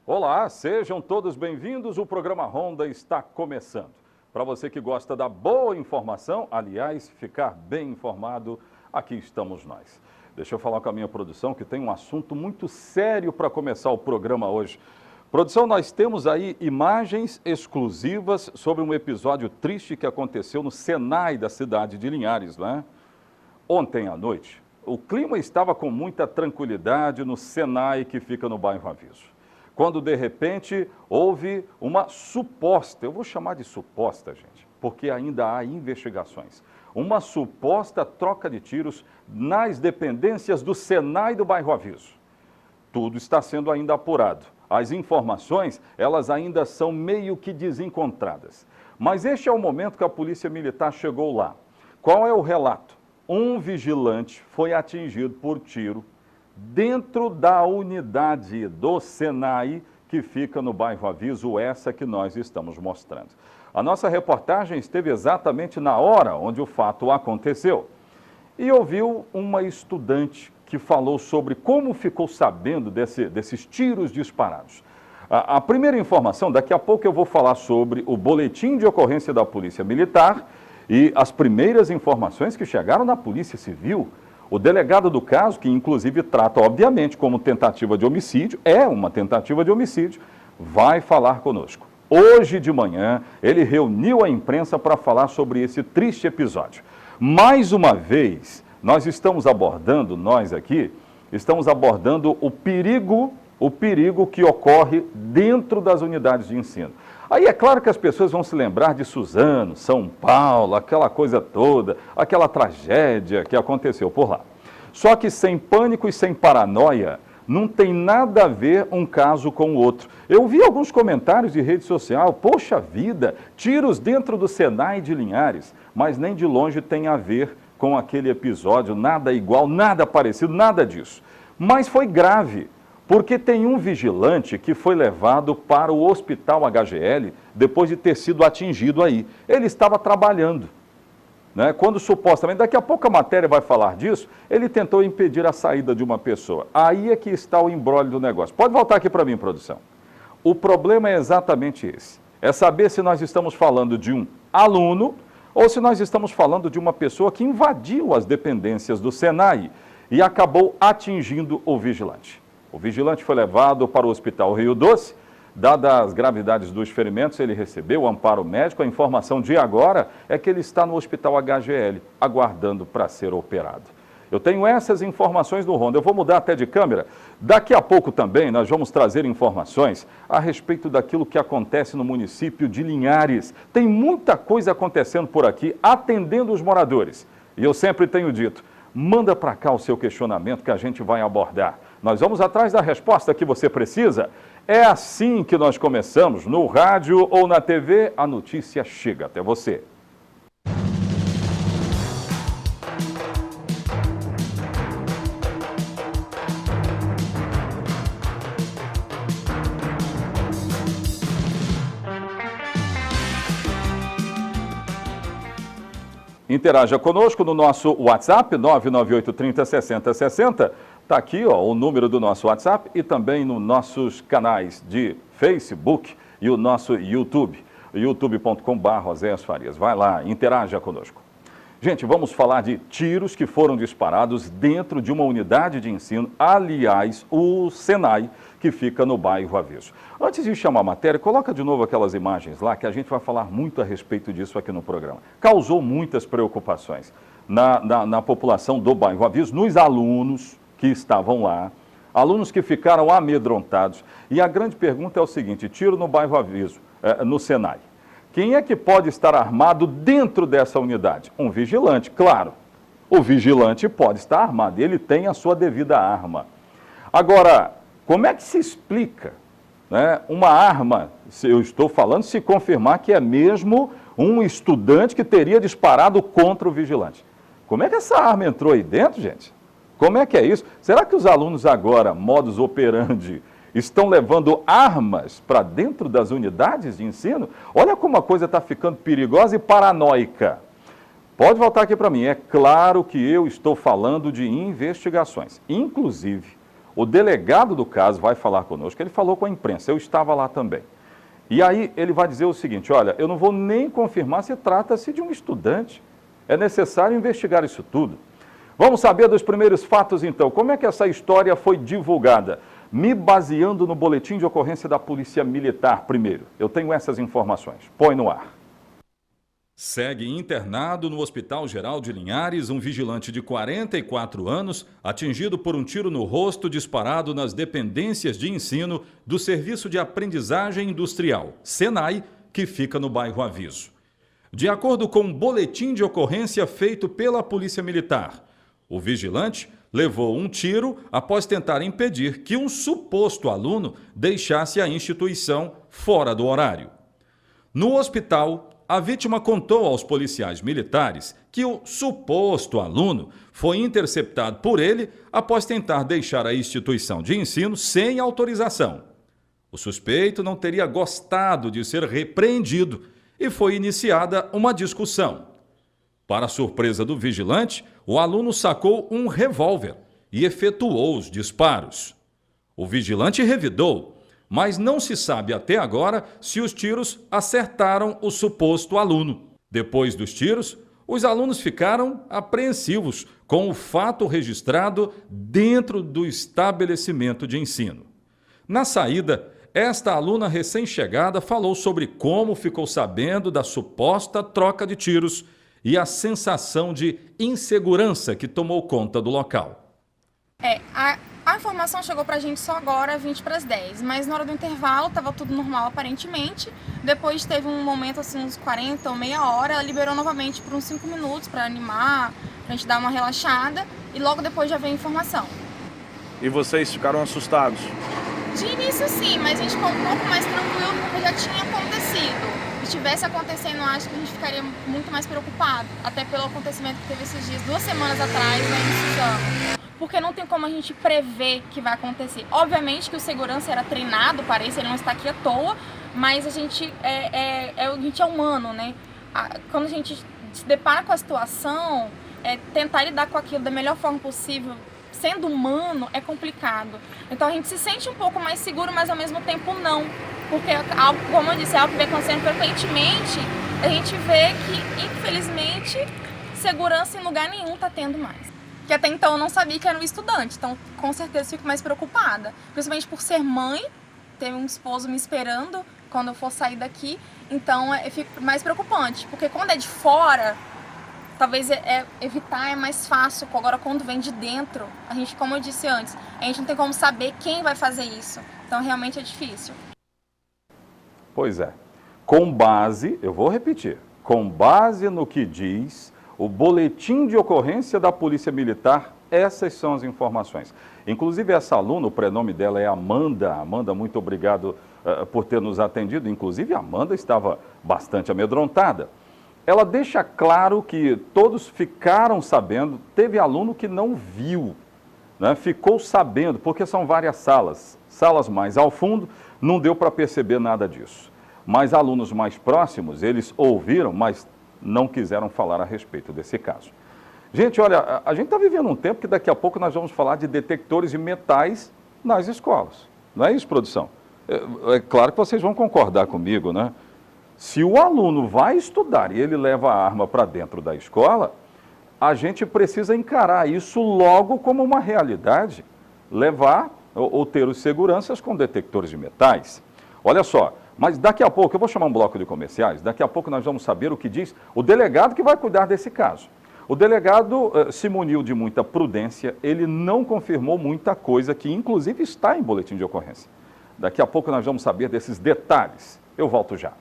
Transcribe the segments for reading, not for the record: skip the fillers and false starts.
Olá, sejam todos bem-vindos. O programa Ronda está começando. Para você que gosta da boa informação, aliás, ficar bem informado, aqui estamos nós. Deixa eu falar com a minha produção que tem um assunto muito sério para começar o programa hoje. Produção, nós temos aí imagens exclusivas sobre um episódio triste que aconteceu no Senai da cidade de Linhares, né? Ontem à noite, o clima estava com muita tranquilidade no Senai que fica no bairro Aviso. Quando, de repente, houve uma suposta, eu vou chamar de suposta, gente, porque ainda há investigações, uma suposta troca de tiros nas dependências do Senai do bairro Aviso. Tudo está sendo ainda apurado. As informações, elas ainda são meio que desencontradas. Mas este é o momento que a Polícia Militar chegou lá. Qual é o relato? Um vigilante foi atingido por tiro dentro da unidade do Senai, que fica no bairro Aviso, essa que nós estamos mostrando. A nossa reportagem esteve exatamente na hora onde o fato aconteceu e ouviu uma estudante que falou sobre como ficou sabendo desses tiros disparados. A primeira informação, daqui a pouco eu vou falar sobre o boletim de ocorrência da Polícia Militar e as primeiras informações que chegaram da Polícia Civil. O delegado do caso, que inclusive trata, obviamente, como tentativa de homicídio, é uma tentativa de homicídio, vai falar conosco. Hoje de manhã, ele reuniu a imprensa para falar sobre esse triste episódio. Mais uma vez, nós estamos abordando o perigo que ocorre dentro das unidades de ensino. Aí é claro que as pessoas vão se lembrar de Suzano, São Paulo, aquela coisa toda, aquela tragédia que aconteceu por lá. Só que sem pânico e sem paranoia, não tem nada a ver um caso com o outro. Eu vi alguns comentários de rede social, poxa vida, tiros dentro do Senai de Linhares, mas nem de longe tem a ver com aquele episódio, nada igual, nada parecido, nada disso. Mas foi grave, porque tem um vigilante que foi levado para o hospital HGL depois de ter sido atingido aí. Ele estava trabalhando, né? Quando supostamente, daqui a pouco a matéria vai falar disso, ele tentou impedir a saída de uma pessoa. Aí é que está o imbróglio do negócio. Pode voltar aqui para mim, produção. O problema é exatamente esse. É saber se nós estamos falando de um aluno ou se nós estamos falando de uma pessoa que invadiu as dependências do Senai e acabou atingindo o vigilante. O vigilante foi levado para o Hospital Rio Doce. Dadas as gravidades dos ferimentos, ele recebeu o amparo médico. A informação de agora é que ele está no Hospital HGL, aguardando para ser operado. Eu tenho essas informações no Ronda. Eu vou mudar até de câmera. Daqui a pouco também nós vamos trazer informações a respeito daquilo que acontece no município de Linhares. Tem muita coisa acontecendo por aqui, atendendo os moradores. E eu sempre tenho dito, manda para cá o seu questionamento que a gente vai abordar. Nós vamos atrás da resposta que você precisa. É assim que nós começamos, no rádio ou na TV, a notícia chega até você. Interaja conosco no nosso WhatsApp, 998306060. Está aqui o número do nosso WhatsApp e também nos nossos canais de Facebook e o nosso YouTube, youtube.com/OséiasFarias. Vai lá, interaja conosco. Gente, vamos falar de tiros que foram disparados dentro de uma unidade de ensino, aliás, o Senai, que fica no bairro Aviso. Antes de chamar a matéria, coloca de novo aquelas imagens lá, que a gente vai falar muito a respeito disso aqui no programa. Causou muitas preocupações na população do bairro Aviso, nos alunos que estavam lá, alunos que ficaram amedrontados. E a grande pergunta é o seguinte, tiro no bairro Aviso, no Senai. Quem é que pode estar armado dentro dessa unidade? Um vigilante, claro. O vigilante pode estar armado, ele tem a sua devida arma. Agora, como é que se explica, né, uma arma, se eu estou falando, se confirmar que é mesmo um estudante que teria disparado contra o vigilante? Como é que essa arma entrou aí dentro, gente? Como é que é isso? Será que os alunos agora, modus operandi, estão levando armas para dentro das unidades de ensino? Olha como a coisa está ficando perigosa e paranoica. Pode voltar aqui para mim. É claro que eu estou falando de investigações. Inclusive, O delegado do caso vai falar conosco, ele falou com a imprensa, eu estava lá também. E aí ele vai dizer o seguinte, olha, eu não vou nem confirmar se trata-se de um estudante. É necessário investigar isso tudo. Vamos saber dos primeiros fatos então. Como é que essa história foi divulgada? Me baseando no boletim de ocorrência da Polícia Militar primeiro. Eu tenho essas informações. Põe no ar. Segue internado no Hospital Geral de Linhares um vigilante de 44 anos, atingido por um tiro no rosto disparado nas dependências de ensino do Serviço de Aprendizagem Industrial, SENAI, que fica no bairro Aviso. De acordo com um boletim de ocorrência feito pela Polícia Militar, o vigilante levou um tiro após tentar impedir que um suposto aluno deixasse a instituição fora do horário. No hospital, a vítima contou aos policiais militares que o suposto aluno foi interceptado por ele após tentar deixar a instituição de ensino sem autorização. O suspeito não teria gostado de ser repreendido e foi iniciada uma discussão. Para surpresa do vigilante, o aluno sacou um revólver e efetuou os disparos. O vigilante revidou, mas não se sabe até agora se os tiros acertaram o suposto aluno. Depois dos tiros, os alunos ficaram apreensivos com o fato registrado dentro do estabelecimento de ensino. Na saída, esta aluna recém-chegada falou sobre como ficou sabendo da suposta troca de tiros e a sensação de insegurança que tomou conta do local. A informação chegou pra gente só agora, 20 para as 10, mas na hora do intervalo estava tudo normal aparentemente. Depois teve um momento assim, uns 40 ou meia hora, ela liberou novamente por uns 5 minutos para animar, pra gente dar uma relaxada, e logo depois já veio a informação. E vocês ficaram assustados? De início sim, mas a gente ficou um pouco mais tranquilo porque já tinha acontecido. Se estivesse acontecendo, acho que a gente ficaria muito mais preocupado, até pelo acontecimento que teve esses dias, 2 semanas atrás, né, em Suzano. Porque não tem como a gente prever que vai acontecer. Obviamente que o segurança era treinado para isso, ele não está aqui à toa, mas a gente é humano, né? Quando a gente se depara com a situação, tentar lidar com aquilo da melhor forma possível, sendo humano, é complicado. Então a gente se sente um pouco mais seguro, mas ao mesmo tempo não. Porque, como eu disse, é algo que vem acontecendo frequentemente, a gente vê que, infelizmente, segurança em lugar nenhum está tendo mais. Que até então eu não sabia que era um estudante, então com certeza fico mais preocupada. Principalmente por ser mãe, ter um esposo me esperando quando eu for sair daqui, então fico mais preocupante. Porque quando é de fora, talvez evitar é mais fácil. Agora quando vem de dentro, a gente, como eu disse antes, a gente não tem como saber quem vai fazer isso. Então realmente é difícil. Pois é. Com base, eu vou repetir, com base no que diz o boletim de ocorrência da Polícia Militar, essas são as informações. Inclusive essa aluna, o prenome dela é Amanda. Amanda, muito obrigado por ter nos atendido. Inclusive a Amanda estava bastante amedrontada. Ela deixa claro que todos ficaram sabendo, teve aluno que não viu, né? Ficou sabendo, porque são várias salas mais ao fundo, não deu para perceber nada disso. Mas alunos mais próximos, eles ouviram, mas não quiseram falar a respeito desse caso. Gente, olha, a gente está vivendo um tempo que daqui a pouco nós vamos falar de detectores de metais nas escolas. Não é isso, produção? É claro que vocês vão concordar comigo, né? Se o aluno vai estudar e ele leva a arma para dentro da escola, a gente precisa encarar isso logo como uma realidade. Levar ou ter os seguranças com detectores de metais. Olha só. Mas daqui a pouco, eu vou chamar um bloco de comerciais, daqui a pouco nós vamos saber o que diz o delegado que vai cuidar desse caso. O delegado se muniu de muita prudência, ele não confirmou muita coisa que inclusive está em boletim de ocorrência. Daqui a pouco nós vamos saber desses detalhes. Eu volto já.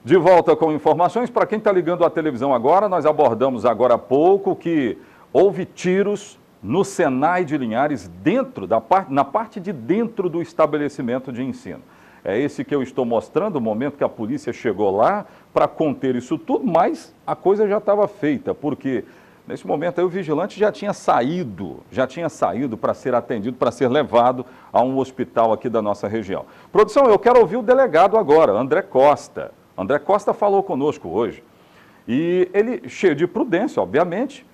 De volta com informações, para quem está ligando a televisão agora, nós abordamos agora há pouco que houve tiros no SENAI de Linhares, na parte de dentro do estabelecimento de ensino. É esse que eu estou mostrando, o momento que a polícia chegou lá para conter isso tudo, mas a coisa já estava feita, porque nesse momento aí o vigilante já tinha saído para ser atendido, para ser levado a um hospital aqui da nossa região. Produção, eu quero ouvir o delegado agora, André Costa. André Costa falou conosco hoje. E ele, cheio de prudência, obviamente,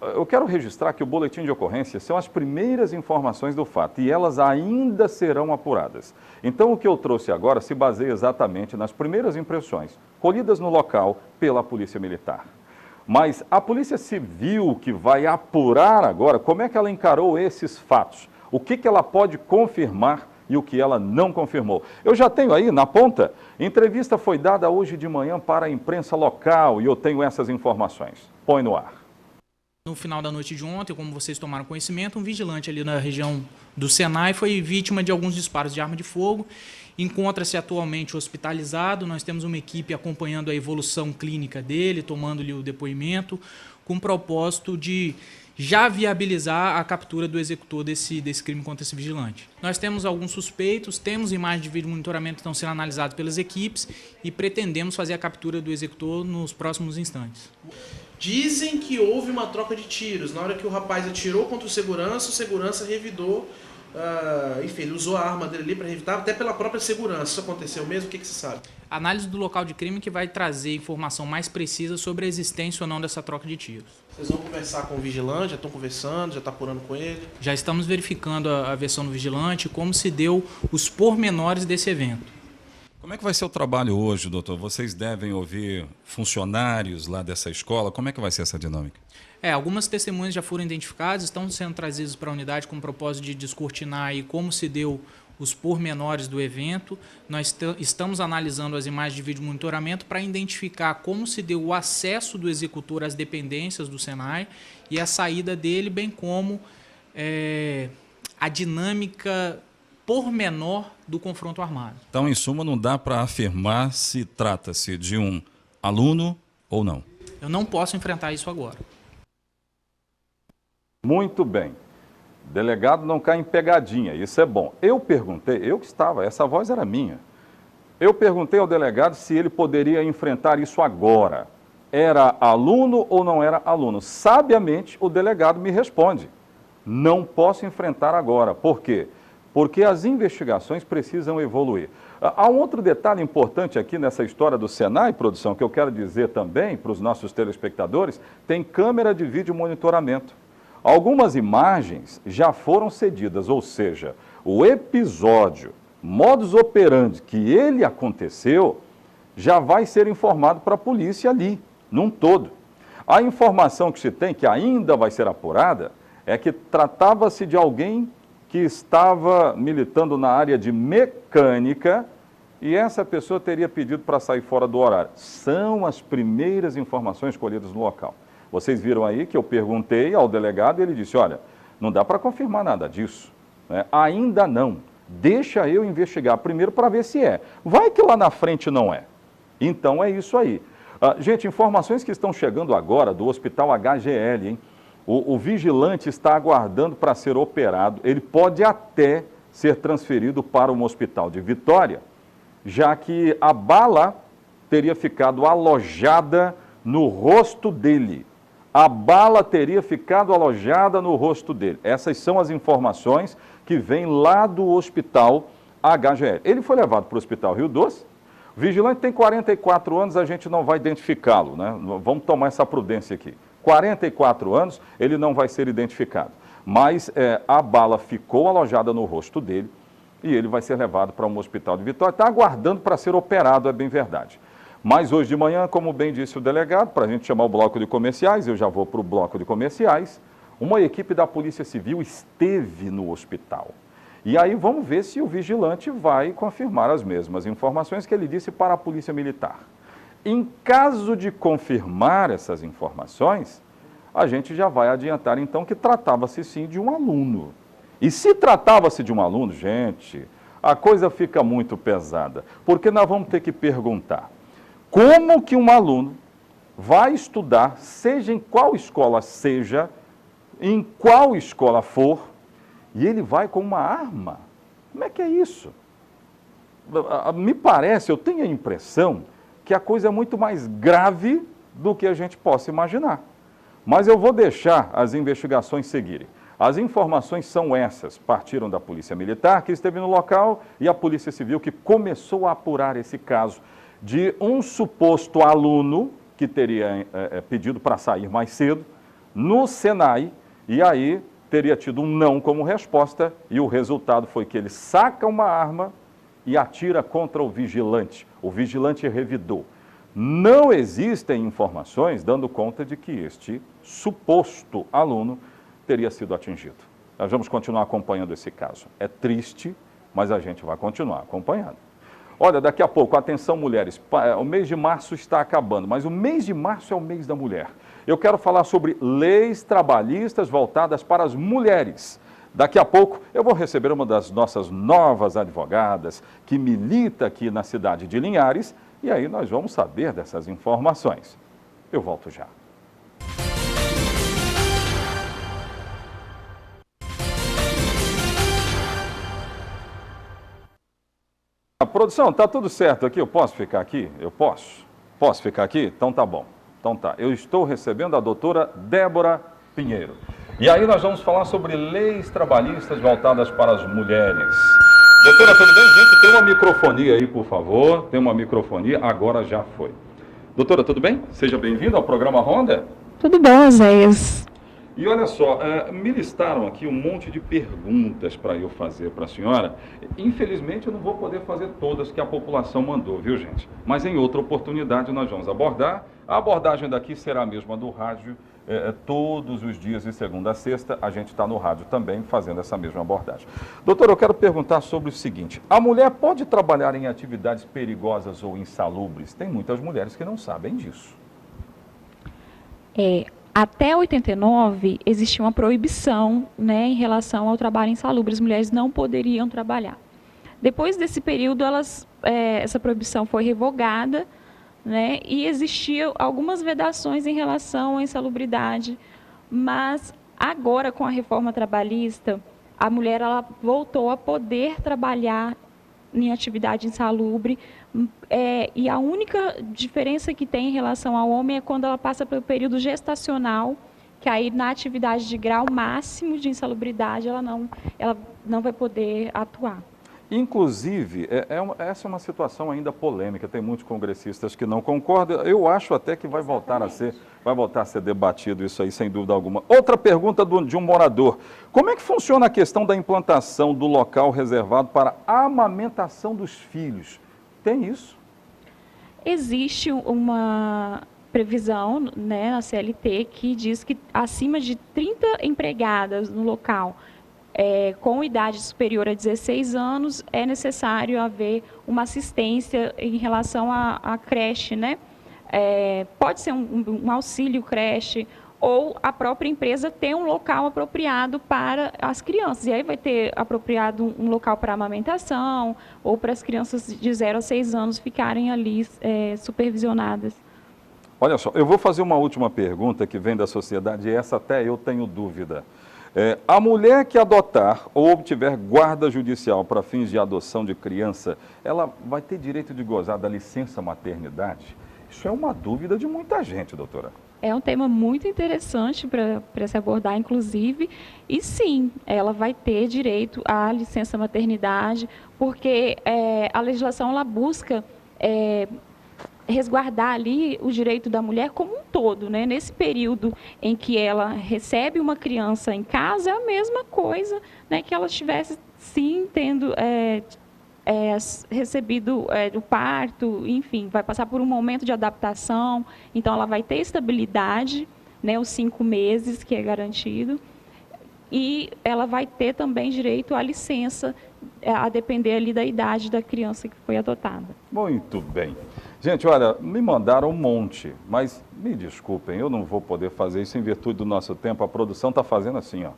eu quero registrar que o boletim de ocorrência são as primeiras informações do fato e elas ainda serão apuradas. Então, o que eu trouxe agora se baseia exatamente nas primeiras impressões colhidas no local pela Polícia Militar. Mas a Polícia Civil que vai apurar agora, como é que ela encarou esses fatos? O que ela pode confirmar e o que ela não confirmou? Eu já tenho aí na ponta, entrevista foi dada hoje de manhã para a imprensa local e eu tenho essas informações. Põe no ar. No final da noite de ontem, como vocês tomaram conhecimento, um vigilante ali na região do Senai foi vítima de alguns disparos de arma de fogo. Encontra-se atualmente hospitalizado. Nós temos uma equipe acompanhando a evolução clínica dele, tomando-lhe o depoimento, com o propósito de já viabilizar a captura do executor desse crime contra esse vigilante. Nós temos alguns suspeitos, temos imagens de vídeo monitoramento que estão sendo analisadas pelas equipes e pretendemos fazer a captura do executor nos próximos instantes. Dizem que houve uma troca de tiros. Na hora que o rapaz atirou contra o segurança revidou, enfim, ele usou a arma dele ali para revidar, até pela própria segurança. Isso aconteceu mesmo? O que você sabe? Análise do local de crime que vai trazer informação mais precisa sobre a existência ou não dessa troca de tiros. Vocês vão conversar com o vigilante? Já estão conversando? Já está apurando com ele? Já estamos verificando a versão do vigilante, como se deu os pormenores desse evento. Como é que vai ser o trabalho hoje, doutor? Vocês devem ouvir funcionários lá dessa escola? Como é que vai ser essa dinâmica? Algumas testemunhas já foram identificadas, estão sendo trazidas para a unidade com o propósito de descortinar aí como se deu os pormenores do evento. Nós estamos analisando as imagens de vídeo monitoramento para identificar como se deu o acesso do executor às dependências do Senai e a saída dele, bem como a dinâmica pormenor do confronto armado. Então, em suma, não dá para afirmar se trata-se de um aluno ou não. Eu não posso enfrentar isso agora. Muito bem. Delegado não cai em pegadinha, isso é bom. Eu perguntei, eu que estava, essa voz era minha. Eu perguntei ao delegado se ele poderia enfrentar isso agora. Era aluno ou não era aluno? Sabiamente, o delegado me responde: não posso enfrentar agora. Por quê? Porque as investigações precisam evoluir. Há um outro detalhe importante aqui nessa história do Senai, produção, que eu quero dizer também para os nossos telespectadores: tem câmera de vídeo monitoramento. Algumas imagens já foram cedidas, ou seja, o episódio, modus operandi que ele aconteceu, já vai ser informado para a polícia ali, num todo. A informação que se tem, que ainda vai ser apurada, é que tratava-se de alguém que estava militando na área de mecânica e essa pessoa teria pedido para sair fora do horário. São as primeiras informações colhidas no local. Vocês viram aí que eu perguntei ao delegado e ele disse: olha, não dá para confirmar nada disso, né? Ainda não. Deixa eu investigar primeiro para ver se é. Vai que lá na frente não é. Então é isso aí. Gente, informações que estão chegando agora do Hospital HGL, hein? O vigilante está aguardando para ser operado. Ele pode até ser transferido para um hospital de Vitória, já que a bala teria ficado alojada no rosto dele. A bala teria ficado alojada no rosto dele. Essas são as informações que vêm lá do Hospital HGL. Ele foi levado para o Hospital Rio Doce. O vigilante tem 44 anos, a gente não vai identificá-lo, né? Vamos tomar essa prudência aqui. 44 anos, ele não vai ser identificado. Mas a bala ficou alojada no rosto dele e ele vai ser levado para um hospital de Vitória. Está aguardando para ser operado, é bem verdade. Mas hoje de manhã, como bem disse o delegado, para a gente chamar o bloco de comerciais, eu já vou para o bloco de comerciais, uma equipe da Polícia Civil esteve no hospital. E aí vamos ver se o vigilante vai confirmar as mesmas informações que ele disse para a Polícia Militar. Em caso de confirmar essas informações, a gente já vai adiantar então que tratava-se sim de um aluno. E se tratava-se de um aluno, gente, a coisa fica muito pesada, porque nós vamos ter que perguntar: como que um aluno vai estudar, seja em qual escola seja, em qual escola for, e ele vai com uma arma? Como é que é isso? Me parece, eu tenho a impressão que a coisa é muito mais grave do que a gente possa imaginar. Mas eu vou deixar as investigações seguirem. As informações são essas, partiram da Polícia Militar, que esteve no local, e a Polícia Civil, que começou a apurar esse caso de um suposto aluno que teria pedido para sair mais cedo no Senai, e aí teria tido um não como resposta, e o resultado foi que ele saca uma arma e atira contra o vigilante. O vigilante revidou. Não existem informações dando conta de que este suposto aluno teria sido atingido. Nós vamos continuar acompanhando esse caso. É triste, mas a gente vai continuar acompanhando. Olha, daqui a pouco, atenção mulheres, o mês de março está acabando, mas o mês de março é o mês da mulher. Eu quero falar sobre leis trabalhistas voltadas para as mulheres. Daqui a pouco eu vou receber uma das nossas novas advogadas que milita aqui na cidade de Linhares, e aí nós vamos saber dessas informações. Eu volto já. Produção, tá tudo certo aqui? Eu posso ficar aqui? Eu posso? Posso ficar aqui? Então tá bom. Então tá. Eu estou recebendo a doutora Débora Pinheiro. E aí nós vamos falar sobre leis trabalhistas voltadas para as mulheres. Doutora, tudo bem? Gente, tem uma microfonia aí, por favor. Tem uma microfonia, agora já foi. Doutora, tudo bem? Seja bem-vinda ao programa Ronda. Tudo bom, Zéias. E olha só, me listaram aqui um monte de perguntas para eu fazer para a senhora. Infelizmente eu não vou poder fazer todas que a população mandou, viu gente? Mas em outra oportunidade nós vamos abordar. A abordagem daqui será a mesma do rádio, todos os dias de segunda a sexta. A gente está no rádio também fazendo essa mesma abordagem. Doutora, eu quero perguntar sobre o seguinte. A mulher pode trabalhar em atividades perigosas ou insalubres? Tem muitas mulheres que não sabem disso. Até 89, existia uma proibição, né, em relação ao trabalho insalubre. As mulheres não poderiam trabalhar. Depois desse período, essa proibição foi revogada, né, e existiam algumas vedações em relação à insalubridade. Mas agora, com a reforma trabalhista, a mulher voltou a poder trabalhar em atividade insalubre, e a única diferença que tem em relação ao homem é quando ela passa pelo período gestacional, que aí na atividade de grau máximo de insalubridade ela não vai poder atuar. Inclusive, essa é uma situação ainda polêmica, tem muitos congressistas que não concordam, eu acho até que vai voltar a ser debatido isso aí, sem dúvida alguma. Outra pergunta de um morador, como é que funciona a questão da implantação do local reservado para a amamentação dos filhos? Tem isso? Existe uma previsão, né, na CLT que diz que acima de 30 empregadas no local, com idade superior a 16 anos, é necessário haver uma assistência em relação à creche, né? Pode ser um auxílio creche, ou a própria empresa ter um local apropriado para as crianças. E aí vai ter apropriado um local para amamentação, ou para as crianças de 0 a 6 anos ficarem ali supervisionadas. Olha só, eu vou fazer uma última pergunta que vem da sociedade, e essa até eu tenho dúvida. A mulher que adotar ou obtiver guarda judicial para fins de adoção de criança, ela vai ter direito de gozar da licença maternidade? Isso é uma dúvida de muita gente, doutora. É um tema muito interessante para se abordar, inclusive, e sim, ela vai ter direito à licença maternidade, porque a legislação ela busca resguardar ali o direito da mulher como um todo, né? Nesse período em que ela recebe uma criança em casa, é a mesma coisa, né, que ela estivesse, sim, tendo recebido o parto, enfim, vai passar por um momento de adaptação, então ela vai ter estabilidade, né, os 5 meses que é garantido, e ela vai ter também direito à licença, a depender ali da idade da criança que foi adotada. Muito bem. Gente, olha, me mandaram um monte, mas me desculpem, eu não vou poder fazer isso em virtude do nosso tempo. A produção está fazendo assim, ó.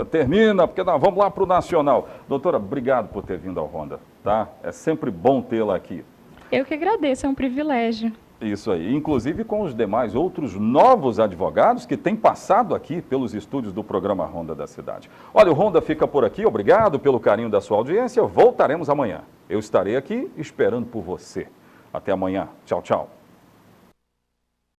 Termina, porque nós vamos lá para o Nacional. Doutora, obrigado por ter vindo ao Ronda, tá? É sempre bom tê-la aqui. Eu que agradeço, é um privilégio. Isso aí, inclusive com os demais outros novos advogados que têm passado aqui pelos estúdios do programa Ronda da Cidade. Olha, o Ronda fica por aqui, obrigado pelo carinho da sua audiência, voltaremos amanhã. Eu estarei aqui esperando por você. Até amanhã. Tchau, tchau.